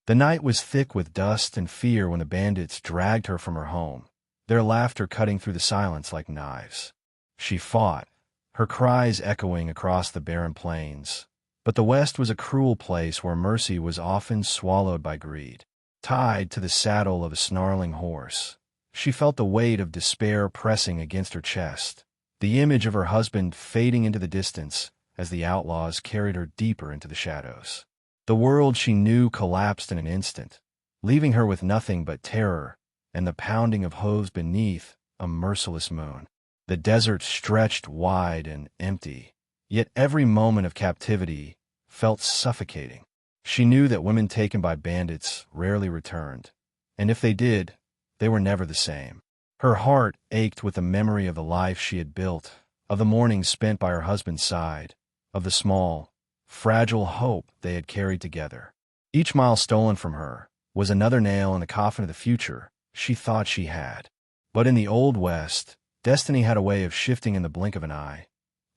The night was thick with dust and fear when the bandits dragged her from her home, their laughter cutting through the silence like knives. She fought, her cries echoing across the barren plains. But the West was a cruel place where mercy was often swallowed by greed. Tied to the saddle of a snarling horse, she felt the weight of despair pressing against her chest, the image of her husband fading into the distance as the outlaws carried her deeper into the shadows. The world she knew collapsed in an instant, leaving her with nothing but terror and the pounding of hooves beneath a merciless moon. The desert stretched wide and empty, yet every moment of captivity felt suffocating. She knew that women taken by bandits rarely returned, and if they did, they were never the same. Her heart ached with the memory of the life she had built, of the mornings spent by her husband's side, of the small, fragile hope they had carried together. Each mile stolen from her was another nail in the coffin of the future she thought she had. But in the Old West, destiny had a way of shifting in the blink of an eye,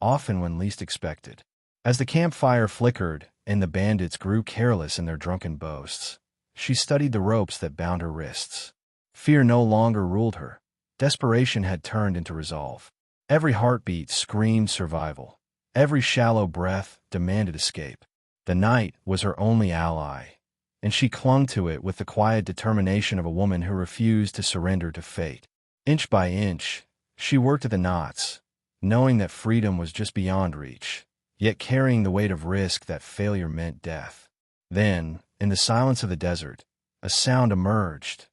often when least expected. As the campfire flickered and the bandits grew careless in their drunken boasts, she studied the ropes that bound her wrists. Fear no longer ruled her. Desperation had turned into resolve. Every heartbeat screamed survival. Every shallow breath demanded escape. The night was her only ally, and she clung to it with the quiet determination of a woman who refused to surrender to fate. Inch by inch, she worked at the knots, knowing that freedom was just beyond reach, yet carrying the weight of risk that failure meant death. Then, in the silence of the desert, a sound emerged,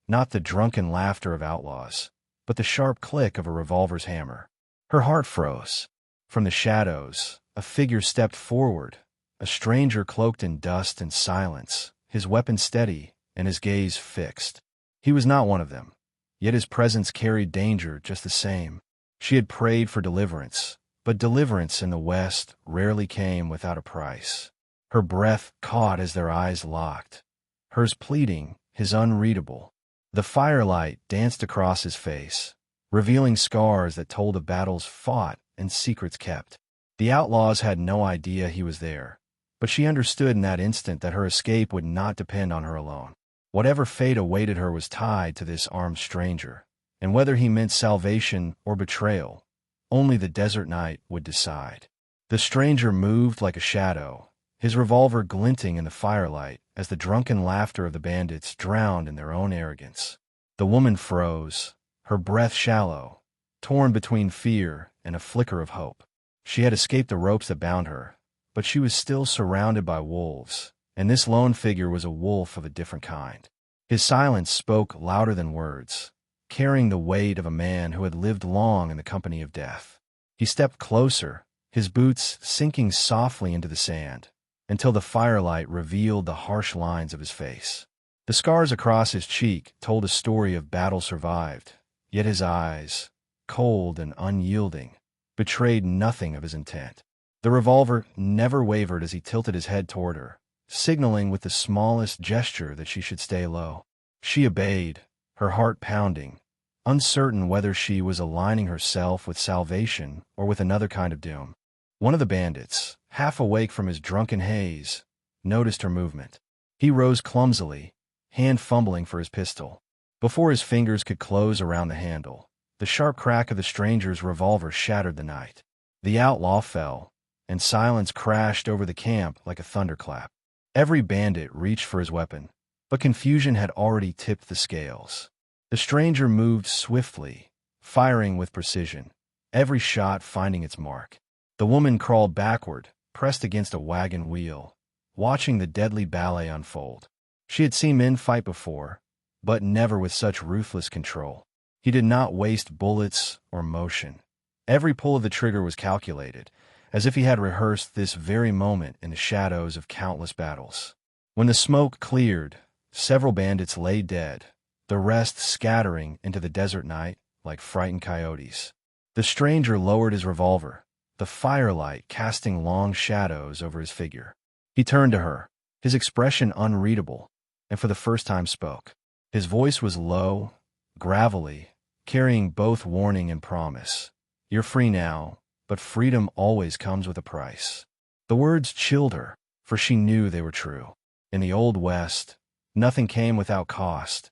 not the drunken laughter of outlaws, but the sharp click of a revolver's hammer. Her heart froze. From the shadows, a figure stepped forward, a stranger cloaked in dust and silence, his weapon steady and his gaze fixed. He was not one of them, yet his presence carried danger just the same. She had prayed for deliverance, but deliverance in the West rarely came without a price. Her breath caught as their eyes locked, hers pleading, his unreadable. The firelight danced across his face, revealing scars that told of battles fought and secrets kept. The outlaws had no idea he was there, but she understood in that instant that her escape would not depend on her alone. Whatever fate awaited her was tied to this armed stranger, and whether he meant salvation or betrayal, only the desert night would decide. The stranger moved like a shadow, his revolver glinting in the firelight as the drunken laughter of the bandits drowned in their own arrogance. The woman froze, her breath shallow, torn between fear and a flicker of hope. She had escaped the ropes that bound her, but she was still surrounded by wolves, and this lone figure was a wolf of a different kind. His silence spoke louder than words, carrying the weight of a man who had lived long in the company of death. He stepped closer, his boots sinking softly into the sand, until the firelight revealed the harsh lines of his face. The scars across his cheek told a story of battle survived, yet his eyes, cold and unyielding, betrayed nothing of his intent. The revolver never wavered as he tilted his head toward her, signaling with the smallest gesture that she should stay low. She obeyed, her heart pounding, uncertain whether she was aligning herself with salvation or with another kind of doom. One of the bandits, half awake from his drunken haze, noticed her movement. He rose clumsily, hand fumbling for his pistol. Before his fingers could close around the handle, the sharp crack of the stranger's revolver shattered the night. The outlaw fell, and silence crashed over the camp like a thunderclap. Every bandit reached for his weapon, but confusion had already tipped the scales. The stranger moved swiftly, firing with precision, every shot finding its mark. The woman crawled backward, pressed against a wagon wheel, watching the deadly ballet unfold. She had seen men fight before, but never with such ruthless control. He did not waste bullets or motion. Every pull of the trigger was calculated, as if he had rehearsed this very moment in the shadows of countless battles. When the smoke cleared, several bandits lay dead, the rest scattering into the desert night like frightened coyotes. The stranger lowered his revolver, the firelight casting long shadows over his figure. He turned to her, his expression unreadable, and for the first time spoke. His voice was low, gravelly, carrying both warning and promise. "You're free now, but freedom always comes with a price." The words chilled her, for she knew they were true. In the Old West, Nothing came without cost.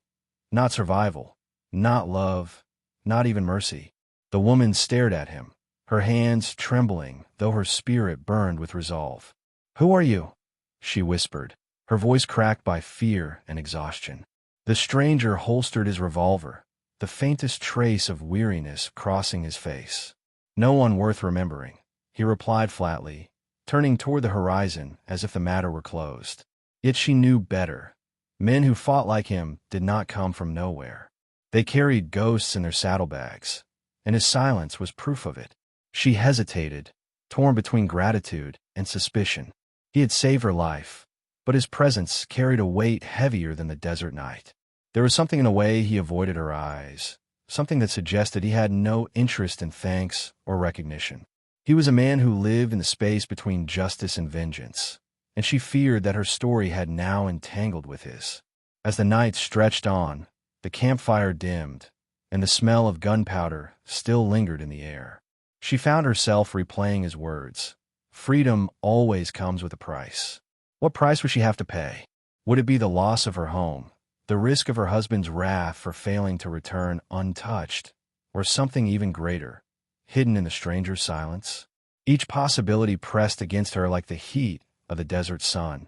Not survival, not love, not even mercy. The woman stared at him, her hands trembling, though her spirit burned with resolve. "Who are you?" she whispered, her voice cracked by fear and exhaustion. The stranger holstered his revolver, the faintest trace of weariness crossing his face. "No one worth remembering," he replied flatly, turning toward the horizon as if the matter were closed. Yet she knew better. Men who fought like him did not come from nowhere. They carried ghosts in their saddlebags, and his silence was proof of it. She hesitated, torn between gratitude and suspicion. He had saved her life, but his presence carried a weight heavier than the desert night. There was something in the way he avoided her eyes, something that suggested he had no interest in thanks or recognition. He was a man who lived in the space between justice and vengeance, and she feared that her story had now entangled with his. As the night stretched on, the campfire dimmed, and the smell of gunpowder still lingered in the air. She found herself replaying his words. Freedom always comes with a price. What price would she have to pay? Would it be the loss of her home, the risk of her husband's wrath for failing to return untouched, or something even greater, hidden in the stranger's silence? Each possibility pressed against her like the heat of the desert sun,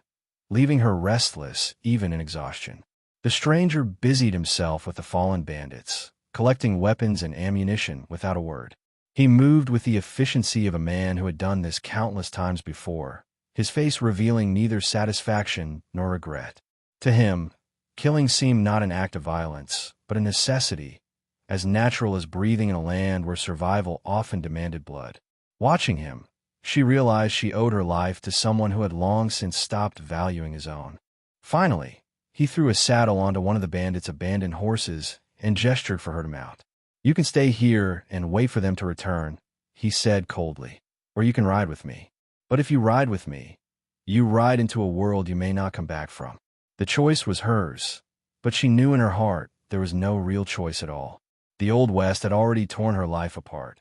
leaving her restless even in exhaustion. The stranger busied himself with the fallen bandits, collecting weapons and ammunition without a word. He moved with the efficiency of a man who had done this countless times before, his face revealing neither satisfaction nor regret. To him, killing seemed not an act of violence, but a necessity, as natural as breathing in a land where survival often demanded blood. Watching him, she realized she owed her life to someone who had long since stopped valuing his own. Finally, he threw a saddle onto one of the bandits' abandoned horses and gestured for her to mount. "You can stay here and wait for them to return," he said coldly, "or you can ride with me. But if you ride with me, you ride into a world you may not come back from." The choice was hers, but she knew in her heart there was no real choice at all. The Old West had already torn her life apart.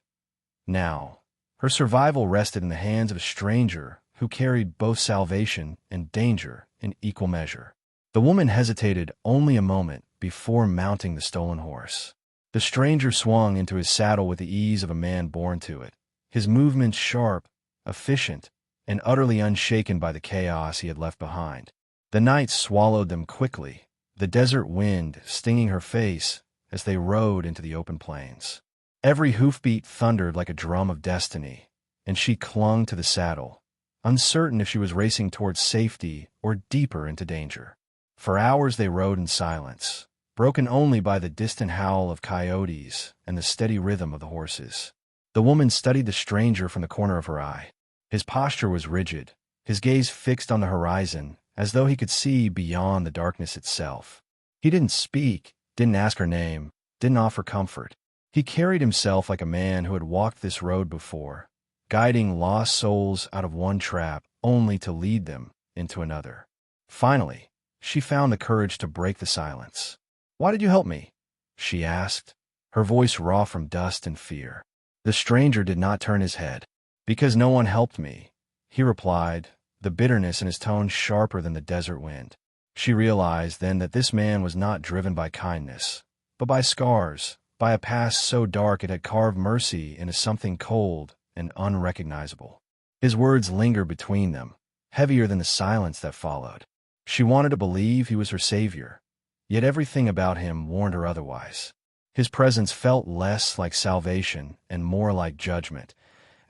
Now, her survival rested in the hands of a stranger who carried both salvation and danger in equal measure. The woman hesitated only a moment before mounting the stolen horse. The stranger swung into his saddle with the ease of a man born to it, his movements sharp, efficient, and utterly unshaken by the chaos he had left behind. The night swallowed them quickly, the desert wind stinging her face as they rode into the open plains. Every hoofbeat thundered like a drum of destiny, and she clung to the saddle, uncertain if she was racing towards safety or deeper into danger. For hours they rode in silence, broken only by the distant howl of coyotes and the steady rhythm of the horses. The woman studied the stranger from the corner of her eye. His posture was rigid, his gaze fixed on the horizon, as though he could see beyond the darkness itself. He didn't speak, didn't ask her name, didn't offer comfort. He carried himself like a man who had walked this road before, guiding lost souls out of one trap only to lead them into another. Finally, she found the courage to break the silence. "Why did you help me?" she asked, her voice raw from dust and fear. The stranger did not turn his head. "Because no one helped me," he replied, the bitterness in his tone sharper than the desert wind. She realized then that this man was not driven by kindness, but by scars, by a past so dark it had carved mercy into something cold and unrecognizable. His words lingered between them, heavier than the silence that followed. She wanted to believe he was her savior, yet everything about him warned her otherwise. His presence felt less like salvation and more like judgment,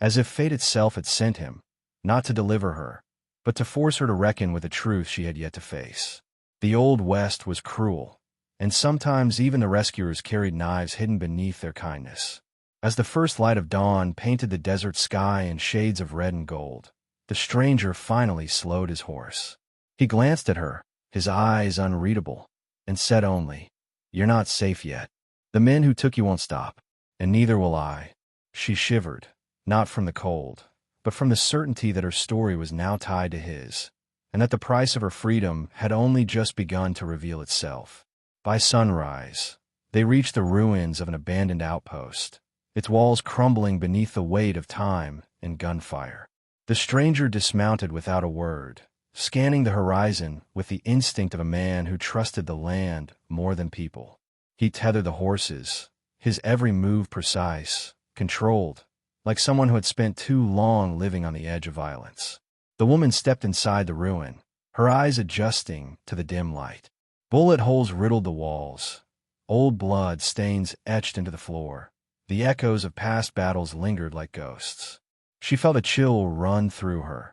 as if fate itself had sent him, not to deliver her, but to force her to reckon with the truth she had yet to face. The Old West was cruel, and sometimes even the rescuers carried knives hidden beneath their kindness. As the first light of dawn painted the desert sky in shades of red and gold, the stranger finally slowed his horse. He glanced at her, his eyes unreadable, and said only, "You're not safe yet. The men who took you won't stop, and neither will I." She shivered, not from the cold, but from the certainty that her story was now tied to his, and that the price of her freedom had only just begun to reveal itself. By sunrise, they reached the ruins of an abandoned outpost, its walls crumbling beneath the weight of time and gunfire. The stranger dismounted without a word, scanning the horizon with the instinct of a man who trusted the land more than people. He tethered the horses, his every move precise, controlled, like someone who had spent too long living on the edge of violence. The woman stepped inside the ruin, her eyes adjusting to the dim light. Bullet holes riddled the walls, old blood stains etched into the floor. The echoes of past battles lingered like ghosts. She felt a chill run through her,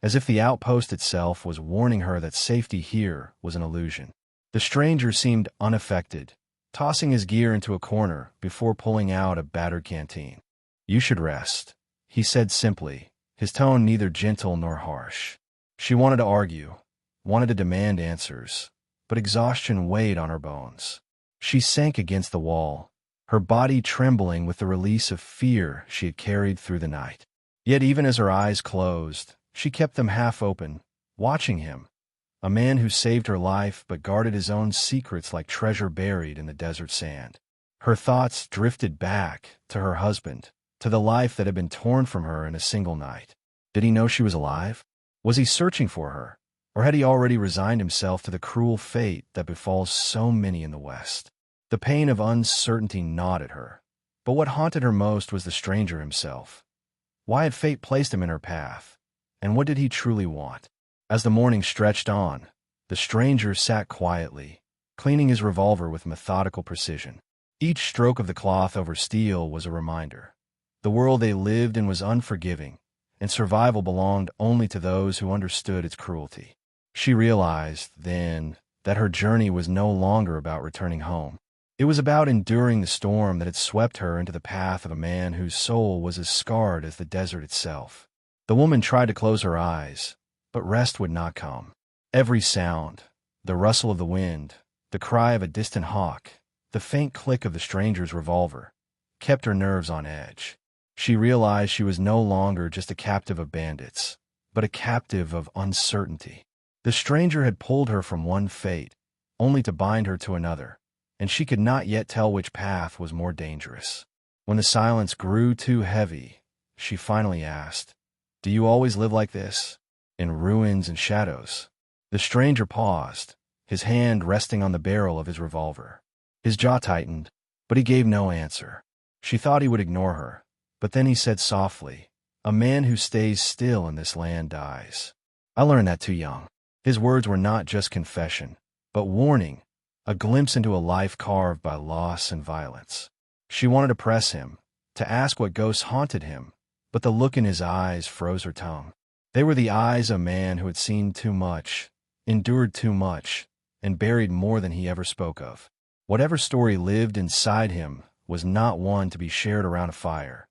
as if the outpost itself was warning her that safety here was an illusion. The stranger seemed unaffected, tossing his gear into a corner before pulling out a battered canteen. "You should rest," he said simply, his tone neither gentle nor harsh. She wanted to argue, wanted to demand answers, but exhaustion weighed on her bones. She sank against the wall, her body trembling with the release of fear she had carried through the night. Yet even as her eyes closed, she kept them half open, watching him, a man who saved her life but guarded his own secrets like treasure buried in the desert sand. Her thoughts drifted back to her husband, to the life that had been torn from her in a single night. Did he know she was alive? Was he searching for her? Or had he already resigned himself to the cruel fate that befalls so many in the West? The pain of uncertainty gnawed at her. But what haunted her most was the stranger himself. Why had fate placed him in her path? And what did he truly want? As the morning stretched on, the stranger sat quietly, cleaning his revolver with methodical precision. Each stroke of the cloth over steel was a reminder. The world they lived in was unforgiving, and survival belonged only to those who understood its cruelty. She realized, then, that her journey was no longer about returning home. It was about enduring the storm that had swept her into the path of a man whose soul was as scarred as the desert itself. The woman tried to close her eyes, but rest would not come. Every sound, the rustle of the wind, the cry of a distant hawk, the faint click of the stranger's revolver, kept her nerves on edge. She realized she was no longer just a captive of bandits, but a captive of uncertainty. The stranger had pulled her from one fate, only to bind her to another, and she could not yet tell which path was more dangerous. When the silence grew too heavy, she finally asked, "Do you always live like this, in ruins and shadows?" The stranger paused, his hand resting on the barrel of his revolver. His jaw tightened, but he gave no answer. She thought he would ignore her, but then he said softly, "A man who stays still in this land dies. I learned that too young." His words were not just confession, but warning, a glimpse into a life carved by loss and violence. She wanted to press him, to ask what ghosts haunted him, but the look in his eyes froze her tongue. They were the eyes of a man who had seen too much, endured too much, and buried more than he ever spoke of. Whatever story lived inside him was not one to be shared around a fire.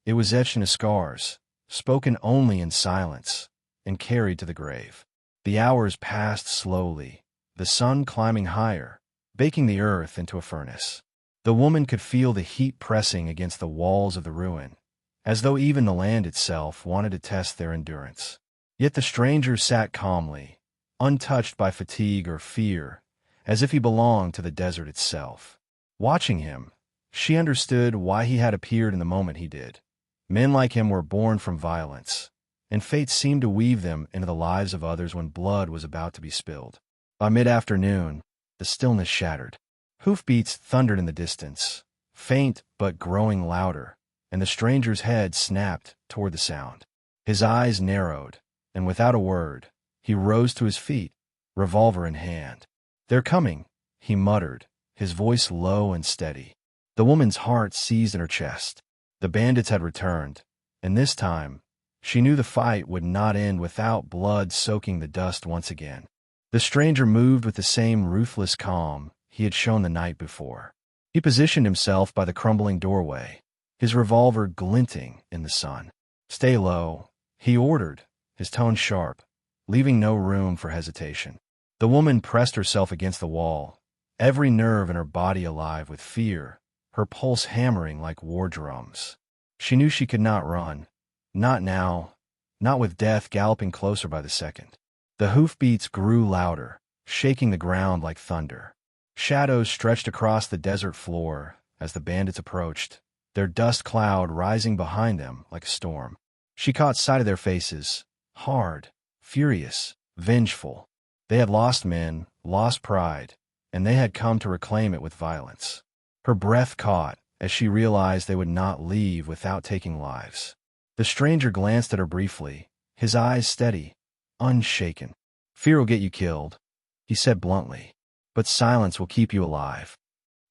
It was etched into scars, spoken only in silence, and carried to the grave. The hours passed slowly, the sun climbing higher, baking the earth into a furnace. The woman could feel the heat pressing against the walls of the ruin, as though even the land itself wanted to test their endurance. Yet the stranger sat calmly, untouched by fatigue or fear, as if he belonged to the desert itself. Watching him, she understood why he had appeared in the moment he did. Men like him were born from violence, and fate seemed to weave them into the lives of others when blood was about to be spilled. By mid-afternoon, the stillness shattered. Hoofbeats thundered in the distance, faint but growing louder, and the stranger's head snapped toward the sound. His eyes narrowed, and without a word, he rose to his feet, revolver in hand. "They're coming," he muttered, his voice low and steady. The woman's heart seized in her chest. The bandits had returned, and this time, she knew the fight would not end without blood soaking the dust once again. The stranger moved with the same ruthless calm he had shown the night before. He positioned himself by the crumbling doorway, his revolver glinting in the sun. "Stay low," he ordered, his tone sharp, leaving no room for hesitation. The woman pressed herself against the wall, every nerve in her body alive with fear, her pulse hammering like war drums. She knew she could not run. Not now, not with death galloping closer by the second. The hoofbeats grew louder, shaking the ground like thunder. Shadows stretched across the desert floor as the bandits approached, their dust cloud rising behind them like a storm. She caught sight of their faces, hard, furious, vengeful. They had lost men, lost pride, and they had come to reclaim it with violence. Her breath caught as she realized they would not leave without taking lives. The stranger glanced at her briefly, his eyes steady, unshaken. "Fear will get you killed," he said bluntly, "but silence will keep you alive."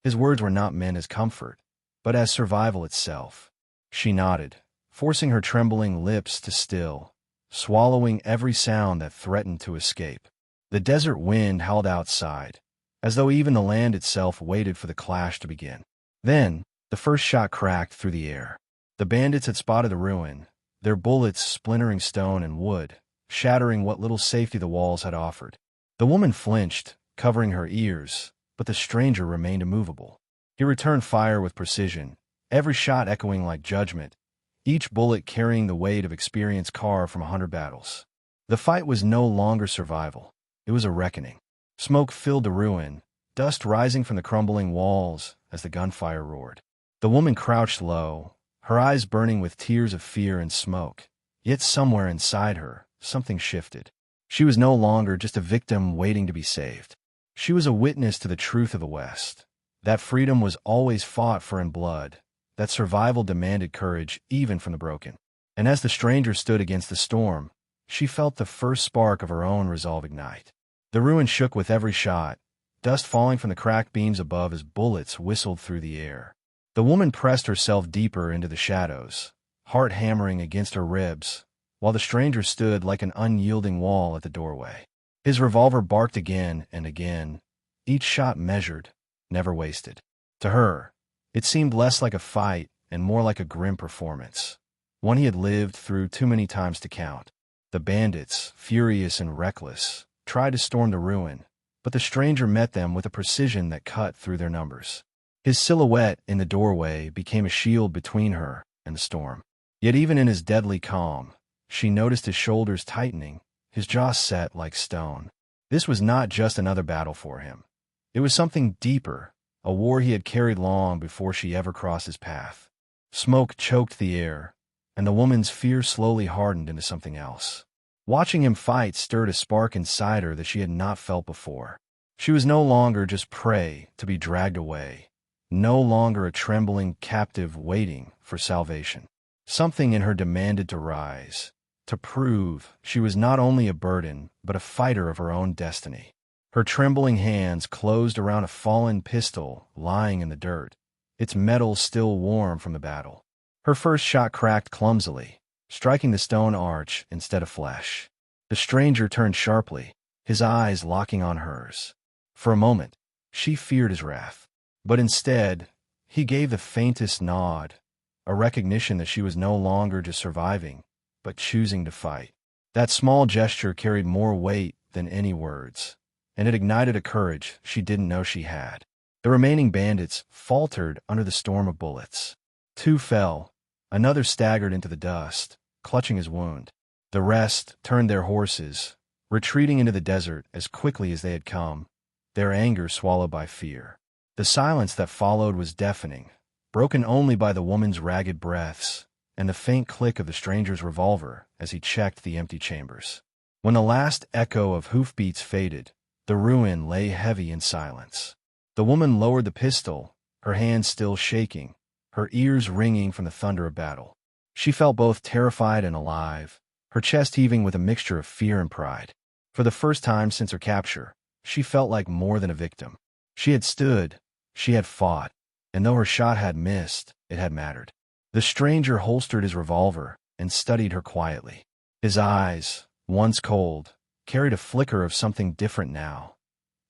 His words were not meant as comfort, but as survival itself. She nodded, forcing her trembling lips to still, swallowing every sound that threatened to escape. The desert wind howled outside, as though even the land itself waited for the clash to begin. Then, the first shot cracked through the air. The bandits had spotted the ruin, their bullets splintering stone and wood, shattering what little safety the walls had offered. The woman flinched, covering her ears, but the stranger remained immovable. He returned fire with precision, every shot echoing like judgment, each bullet carrying the weight of experience carved from 100 battles. The fight was no longer survival. It was a reckoning. Smoke filled the ruin, dust rising from the crumbling walls as the gunfire roared. The woman crouched low, her eyes burning with tears of fear and smoke. Yet somewhere inside her, something shifted. She was no longer just a victim waiting to be saved. She was a witness to the truth of the West. That freedom was always fought for in blood, that survival demanded courage even from the broken. And as the stranger stood against the storm, she felt the first spark of her own resolve ignite. The ruin shook with every shot, dust falling from the cracked beams above as bullets whistled through the air. The woman pressed herself deeper into the shadows, heart hammering against her ribs, while the stranger stood like an unyielding wall at the doorway. His revolver barked again and again, each shot measured, never wasted. To her, it seemed less like a fight and more like a grim performance, one he had lived through too many times to count. The bandits, furious and reckless, tried to storm the ruin, but the stranger met them with a precision that cut through their numbers. His silhouette in the doorway became a shield between her and the storm. Yet even in his deadly calm, she noticed his shoulders tightening, his jaw set like stone. This was not just another battle for him. It was something deeper, a war he had carried long before she ever crossed his path. Smoke choked the air, and the woman's fear slowly hardened into something else. Watching him fight stirred a spark inside her that she had not felt before. She was no longer just prey to be dragged away, no longer a trembling captive waiting for salvation. Something in her demanded to rise, to prove she was not only a burden, but a fighter of her own destiny. Her trembling hands closed around a fallen pistol lying in the dirt, its metal still warm from the battle. Her first shot cracked clumsily, striking the stone arch instead of flesh. The stranger turned sharply, his eyes locking on hers. For a moment, she feared his wrath. But instead, he gave the faintest nod, a recognition that she was no longer just surviving, but choosing to fight. That small gesture carried more weight than any words, and it ignited a courage she didn't know she had. The remaining bandits faltered under the storm of bullets. Two fell, another staggered into the dust, clutching his wound. The rest turned their horses, retreating into the desert as quickly as they had come, their anger swallowed by fear. The silence that followed was deafening, broken only by the woman's ragged breaths and the faint click of the stranger's revolver as he checked the empty chambers. When the last echo of hoofbeats faded, the ruin lay heavy in silence. The woman lowered the pistol, her hands still shaking, her ears ringing from the thunder of battle. She felt both terrified and alive, her chest heaving with a mixture of fear and pride. For the first time since her capture, she felt like more than a victim. She had stood, she had fought, and though her shot had missed, it had mattered. The stranger holstered his revolver and studied her quietly. His eyes, once cold, carried a flicker of something different now.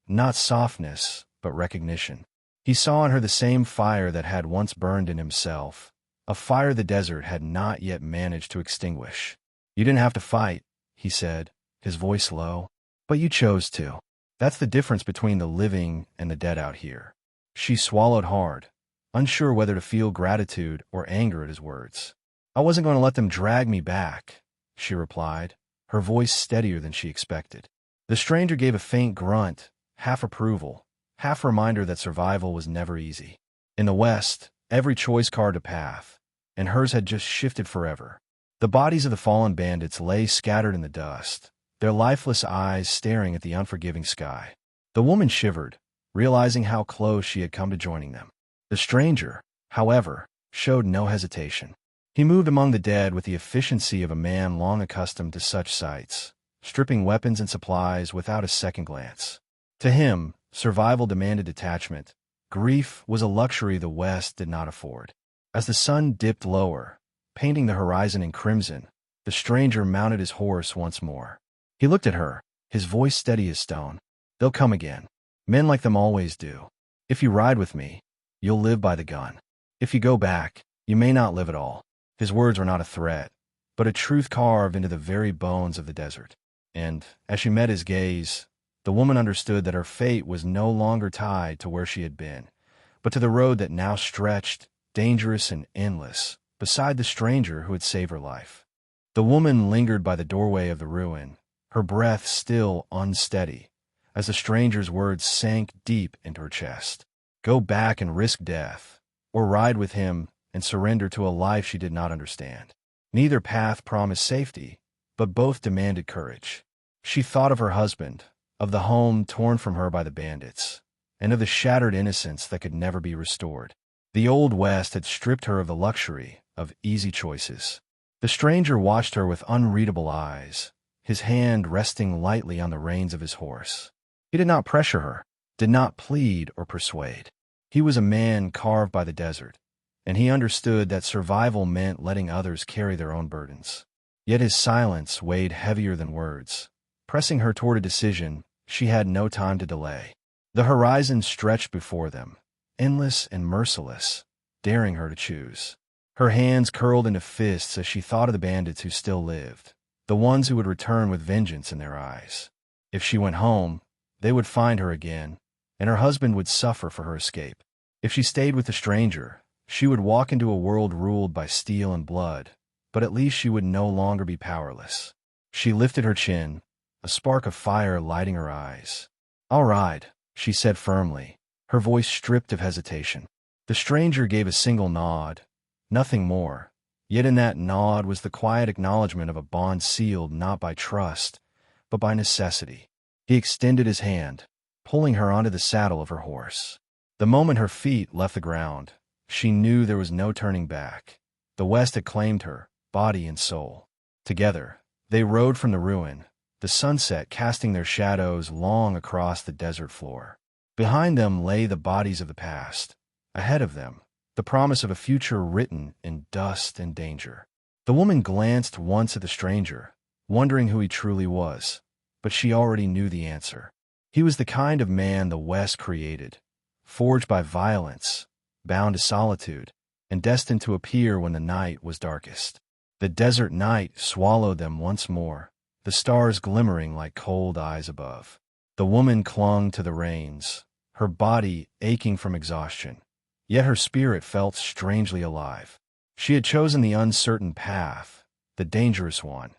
Not softness, but recognition. He saw in her the same fire that had once burned in himself, a fire the desert had not yet managed to extinguish. "You didn't have to fight," he said, his voice low, "but you chose to. That's the difference between the living and the dead out here." She swallowed hard, unsure whether to feel gratitude or anger at his words. "I wasn't going to let them drag me back," she replied, her voice steadier than she expected. The stranger gave a faint grunt, half approval, half reminder that survival was never easy. In the West, every choice carved a path, and hers had just shifted forever. The bodies of the fallen bandits lay scattered in the dust, their lifeless eyes staring at the unforgiving sky. The woman shivered, realizing how close she had come to joining them. The stranger, however, showed no hesitation. He moved among the dead with the efficiency of a man long accustomed to such sights, stripping weapons and supplies without a second glance. To him, survival demanded detachment. Grief was a luxury the West did not afford. As the sun dipped lower, painting the horizon in crimson, the stranger mounted his horse once more. He looked at her, his voice steady as stone. "They'll come again. Men like them always do. If you ride with me, you'll live by the gun. If you go back, you may not live at all." His words were not a threat, but a truth carved into the very bones of the desert. And, as she met his gaze, the woman understood that her fate was no longer tied to where she had been, but to the road that now stretched, dangerous and endless, beside the stranger who had saved her life. The woman lingered by the doorway of the ruin, her breath still unsteady, as the stranger's words sank deep into her chest. Go back and risk death, or ride with him and surrender to a life she did not understand. Neither path promised safety, but both demanded courage. She thought of her husband, of the home torn from her by the bandits, and of the shattered innocence that could never be restored. The Old West had stripped her of the luxury of easy choices. The stranger watched her with unreadable eyes, his hand resting lightly on the reins of his horse. He did not pressure her, did not plead or persuade. He was a man carved by the desert, and he understood that survival meant letting others carry their own burdens. Yet his silence weighed heavier than words. Pressing her toward a decision, she had no time to delay. The horizon stretched before them, endless and merciless, daring her to choose. Her hands curled into fists as she thought of the bandits who still lived, the ones who would return with vengeance in their eyes. If she went home, they would find her again, and her husband would suffer for her escape. If she stayed with the stranger, she would walk into a world ruled by steel and blood, but at least she would no longer be powerless. She lifted her chin, a spark of fire lighting her eyes. "I'll ride," she said firmly, her voice stripped of hesitation. The stranger gave a single nod, nothing more, yet in that nod was the quiet acknowledgement of a bond sealed not by trust, but by necessity. He extended his hand, pulling her onto the saddle of her horse. The moment her feet left the ground, she knew there was no turning back. The West had claimed her, body and soul. Together, they rode from the ruin, the sunset casting their shadows long across the desert floor. Behind them lay the bodies of the past. Ahead of them, the promise of a future written in dust and danger. The woman glanced once at the stranger, wondering who he truly was, but she already knew the answer. He was the kind of man the West created, forged by violence, bound to solitude, and destined to appear when the night was darkest. The desert night swallowed them once more, the stars glimmering like cold eyes above. The woman clung to the reins, her body aching from exhaustion, yet her spirit felt strangely alive. She had chosen the uncertain path, the dangerous one,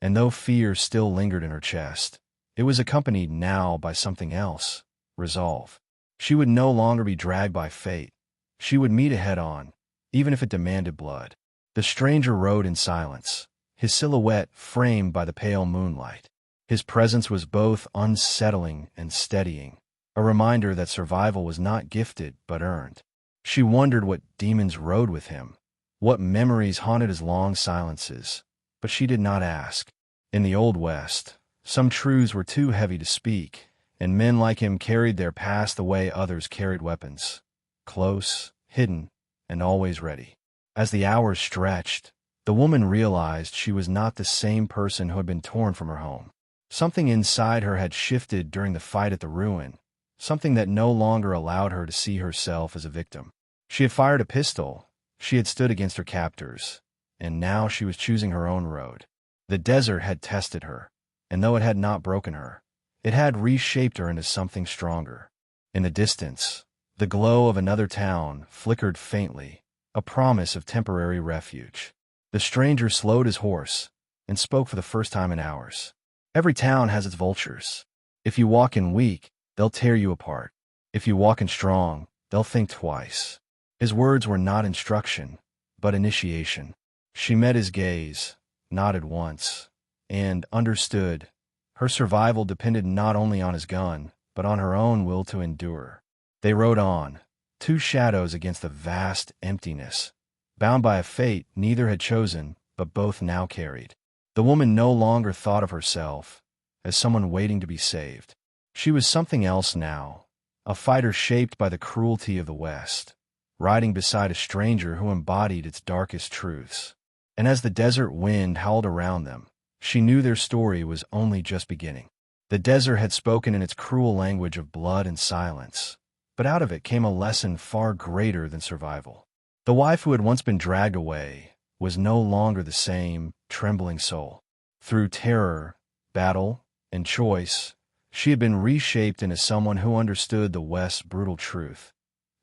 and though fear still lingered in her chest, it was accompanied now by something else, resolve. She would no longer be dragged by fate. She would meet it head-on, even if it demanded blood. The stranger rode in silence, his silhouette framed by the pale moonlight. His presence was both unsettling and steadying, a reminder that survival was not gifted but earned. She wondered what demons rode with him, what memories haunted his long silences, but she did not ask. In the Old West, some truths were too heavy to speak, and men like him carried their past the way others carried weapons, close, hidden, and always ready. As the hours stretched, the woman realized she was not the same person who had been torn from her home. Something inside her had shifted during the fight at the ruin, something that no longer allowed her to see herself as a victim. She had fired a pistol, she had stood against her captors, and now she was choosing her own road. The desert had tested her, and though it had not broken her, it had reshaped her into something stronger. In the distance, the glow of another town flickered faintly, a promise of temporary refuge. The stranger slowed his horse and spoke for the first time in hours. "Every town has its vultures. If you walk in weak, they'll tear you apart. If you walk in strong, they'll think twice." His words were not instruction, but initiation. She met his gaze, nodded once, and understood, Her survival depended not only on his gun, but on her own will to endure. They rode on, two shadows against the vast emptiness. Bound by a fate neither had chosen, but both now carried. The woman no longer thought of herself as someone waiting to be saved. She was something else now, a fighter shaped by the cruelty of the West, riding beside a stranger who embodied its darkest truths. And as the desert wind howled around them, she knew their story was only just beginning. The desert had spoken in its cruel language of blood and silence, but out of it came a lesson far greater than survival. The wife who had once been dragged away was no longer the same trembling soul. Through terror, battle, and choice, she had been reshaped into someone who understood the West's brutal truth,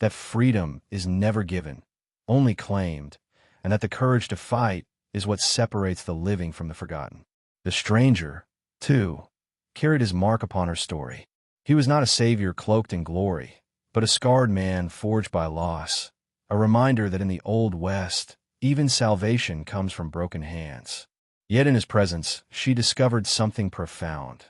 that freedom is never given, only claimed, and that the courage to fight is what separates the living from the forgotten. The stranger, too, carried his mark upon her story. He was not a savior cloaked in glory, but a scarred man forged by loss, a reminder that in the Old West, even salvation comes from broken hands. Yet in his presence, she discovered something profound,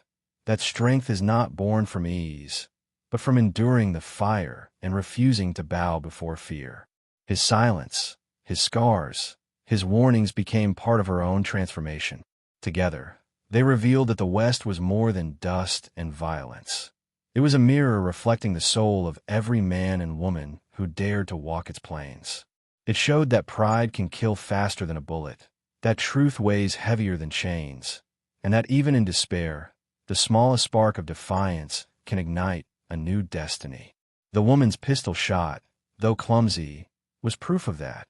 that strength is not born from ease, but from enduring the fire and refusing to bow before fear. His silence, his scars, his warnings became part of her own transformation. Together, they revealed that the West was more than dust and violence. It was a mirror reflecting the soul of every man and woman who dared to walk its plains. It showed that pride can kill faster than a bullet, that truth weighs heavier than chains, and that even in despair, the smallest spark of defiance can ignite a new destiny. The woman's pistol shot, though clumsy, was proof of that,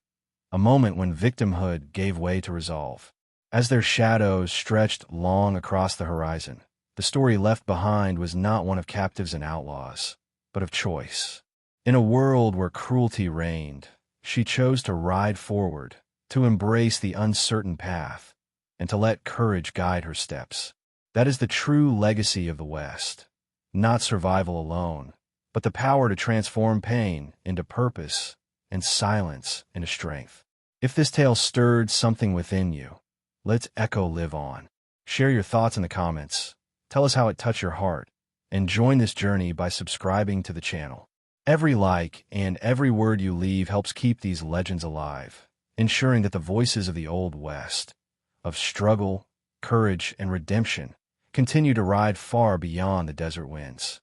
a moment when victimhood gave way to resolve. As their shadows stretched long across the horizon, the story left behind was not one of captives and outlaws, but of choice. In a world where cruelty reigned, she chose to ride forward, to embrace the uncertain path, and to let courage guide her steps. That is the true legacy of the West. Not survival alone, but the power to transform pain into purpose and silence into strength. If this tale stirred something within you, let its echo live on. Share your thoughts in the comments, tell us how it touched your heart, and join this journey by subscribing to the channel. Every like and every word you leave helps keep these legends alive, ensuring that the voices of the Old West, of struggle, courage, and redemption, continue to ride far beyond the desert winds.